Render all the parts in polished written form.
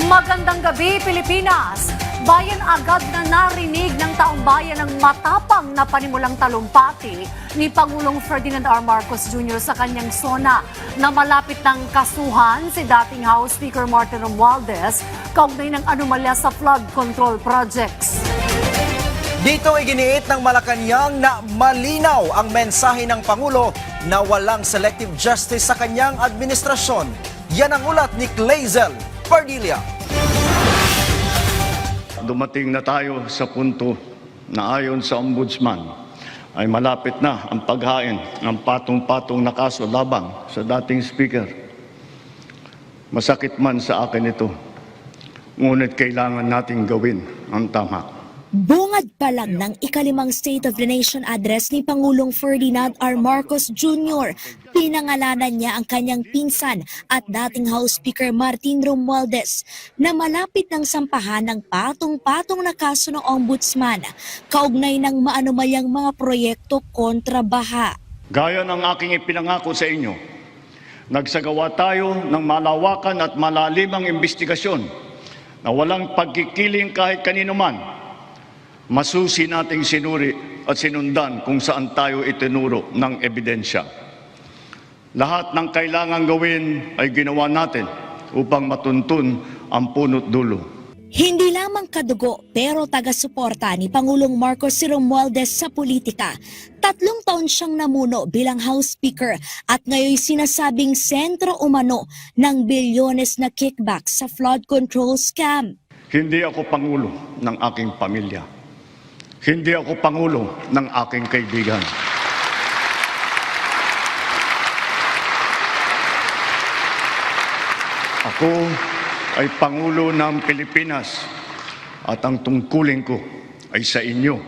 Magandang gabi, Pilipinas! Bayan agad na narinig ng taong bayan ang matapang na panimulang talumpati ni Pangulong Ferdinand R. Marcos Jr. sa kanyang sona na malapit ng kasuhan si dating House Speaker Martin Romualdez kaugnay ng anomalya sa flood control projects. Dito iginiit ng Malacanang na malinaw ang mensahe ng Pangulo na walang selective justice sa kanyang administrasyon. Yan ang ulat ni Clazel Padilla. Dumating na tayo sa punto na ayon sa Ombudsman ay malapit na ang paghain ng patong-patong na kaso labang sa dating Speaker. Masakit man sa akin ito, ngunit kailangan nating gawin ang tama. Bungad pa lang ng ikalimang State of the Nation address ni Pangulong Ferdinand R. Marcos Jr., pinangalanan niya ang kanyang pinsan at dating House Speaker Martin Romualdez na malapit ng sampahan ng patong-patong na kaso ng Ombudsman kaugnay ng maanumalyang mga proyekto kontra baha. Gaya ng aking ipinangako sa inyo, nagsagawa tayo ng malawakan at malalimang investigasyon na walang pagkikiling kahit kanino man. Masusi nating sinuri at sinundan kung saan tayo itinuro ng ebidensya. Lahat ng kailangang gawin ay ginawa natin upang matuntun ang punot dulo. Hindi lamang kadugo pero taga-suporta ni Pangulong Marcos si Romualdez sa politika. 3 taon siyang namuno bilang House Speaker at ngayon sinasabing sentro umano ng bilyones na kickback sa flood control scam. Hindi ako pangulo ng aking pamilya. Hindi ako pangulo ng aking kaibigan. Ako ay Pangulo ng Pilipinas at ang tungkulin ko ay sa inyo,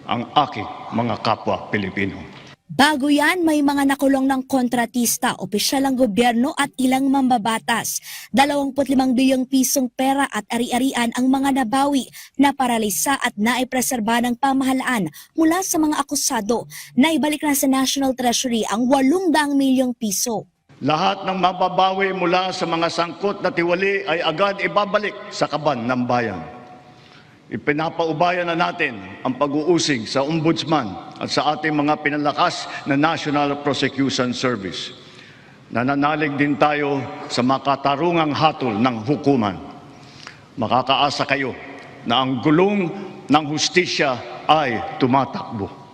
ang aking mga kapwa Pilipino. Bago yan, may mga nakulong ng kontratista, opisyal ng gobyerno at ilang mambabatas. 25 bilyong pisong pera at ari-arian ang mga nabawi na paralisa at naipreserba ng pamahalaan mula sa mga akusado na ibalik na sa National Treasury ang 800 milyong piso. Lahat ng mababawi mula sa mga sangkot na tiwali ay agad ibabalik sa kaban ng bayan. Ipinapaubayan na natin ang pag-uusig sa Ombudsman at sa ating mga pinalakas na National Prosecution Service. Nananalig din tayo sa makatarungang hatol ng hukuman. Makakaasa kayo na ang gulong ng hustisya ay tumatakbo.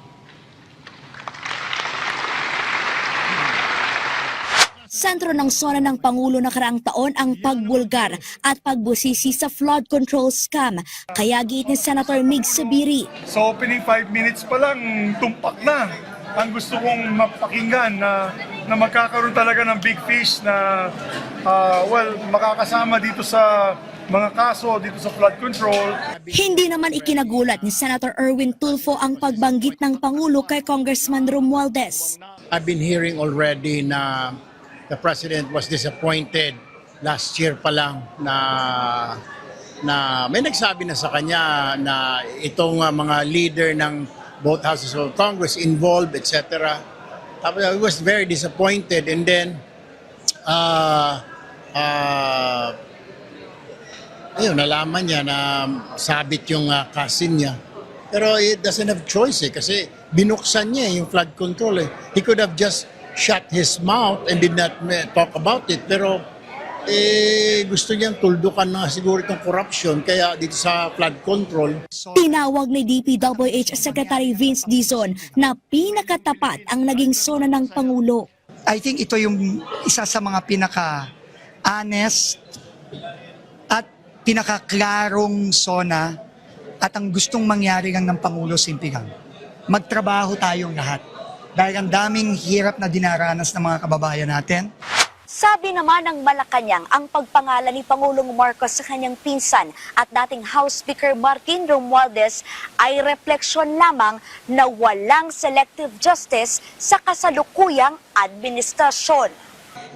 Sentro ng sona ng Pangulo nakaraang taon ang pagbulgar at pagbusisi sa flood control scam. Kaya giit ni Senator Mig Zubiri. Sa opening 5 minutes pa lang, tumpak na. Ang gusto kong mapakinggan na magkakaroon talaga ng big fish na makakasama dito sa mga kaso dito sa flood control. Hindi naman ikinagulat ni Senator Erwin Tulfo ang pagbanggit ng Pangulo kay Congressman Romualdez. I've been hearing already na the President was disappointed last year pa lang na may nagsabi na sa kanya na itong mga leader ng both houses of Congress involved, etc. I was very disappointed, and then nalaman niya na sabit yung cousin niya. Pero he doesn't have choice kasi binuksan niya yung flood control. He could have just shut his mouth and did not talk about it. Pero gusto niyang tuldukan na siguro itong corruption kaya dito sa flood control. Tinawag ni DPWH Secretary Vince Dizon na pinakatapat ang naging sona ng Pangulo. I think ito yung isa sa mga pinaka-honest at pinaka-klarong sona at ang gustong mangyari lang ng Pangulo simpihan. Magtrabaho tayong lahat. Dahil ang daming hirap na dinaranas ng mga kababayan natin. Sabi naman ng Malacanang ang pagpangalan ni Pangulong Marcos sa kanyang pinsan at dating House Speaker Martin Romualdez ay refleksyon lamang na walang selective justice sa kasalukuyang administrasyon.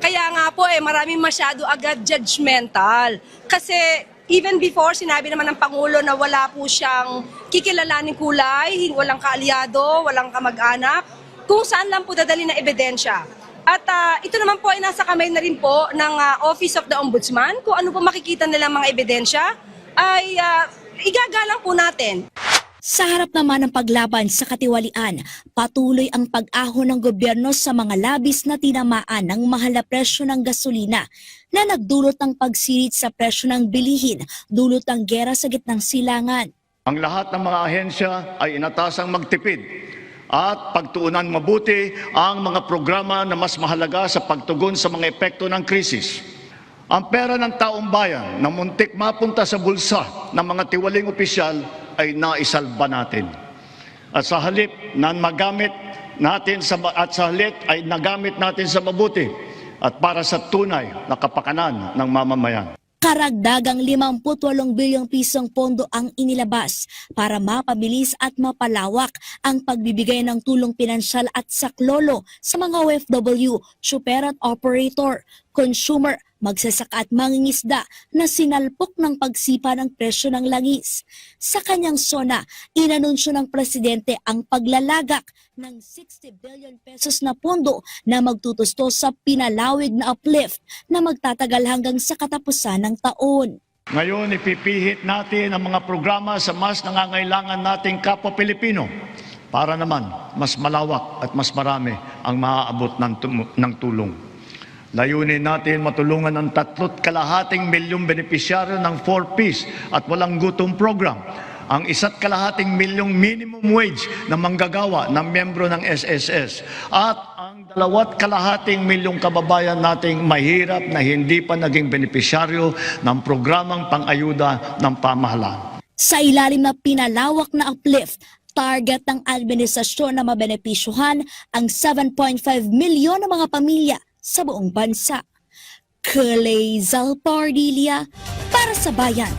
Kaya nga po maraming masyado agad judgmental. Kasi even before, sinabi naman ng Pangulo na wala po siyang kikilalaning kulay, walang kaalyado, walang kamag-anak, kung saan lang po dadali na ebidensya. At ito naman po ay nasa kamay na rin po ng Office of the Ombudsman. Kung ano po makikita nilang mga ebidensya ay igagalang po natin. Sa harap naman ng paglaban sa katiwalian, patuloy ang pag-ahon ng gobyerno sa mga labis na tinamaan ng mahal na presyo ng gasolina na nagdulot ng pagsirit sa presyo ng bilihin, dulot ng gera sa gitnang silangan. Ang lahat ng mga ahensya ay inatasang magtipid at pagtuunan mabuti ang mga programa na mas mahalaga sa pagtugon sa mga epekto ng krisis. Ang pera ng taong bayan na muntik mapunta sa bulsa ng mga tiwaling opisyal ay naisalba natin. At sa halip na magamit natin sa ay nagamit natin sa mabuti at para sa tunay na kapakanan ng mamamayan. Karagdagang 58 bilyong pisong pondo ang inilabas para mapabilis at mapalawak ang pagbibigay ng tulong pinansyal at saklolo sa mga OFW, super at operator, consumer, magsasaka at mangingisda na sinalpok ng pagsipa ng presyo ng langis. Sa kanyang sona, inanunsyo ng presidente ang paglalagak ng 60 billion pesos na pondo na magtutusto sa pinalawig na uplift na magtatagal hanggang sa katapusan ng taon. Ngayon, ipipihit natin ang mga programa sa mas nangangailangan nating kapwa Pilipino para naman mas malawak at mas marami ang maaabot ng tulong. Layunin natin matulungan ang 3.2 milyong benepisyaryo ng 4Ps at walang gutom program, ang 1.2 milyong minimum wage na manggagawa ng membro ng SSS at ang 2.2 milyong kababayan nating mahirap na hindi pa naging benepisyaryo ng programang pang-ayuda ng pamahalaan. Sa ilalim na pinalawak na uplift, target ng administrasyon na mabenepisyuhan ang 7.5 milyon na mga pamilya sa buong bansa. Clazel Pardilia para sa Bayan.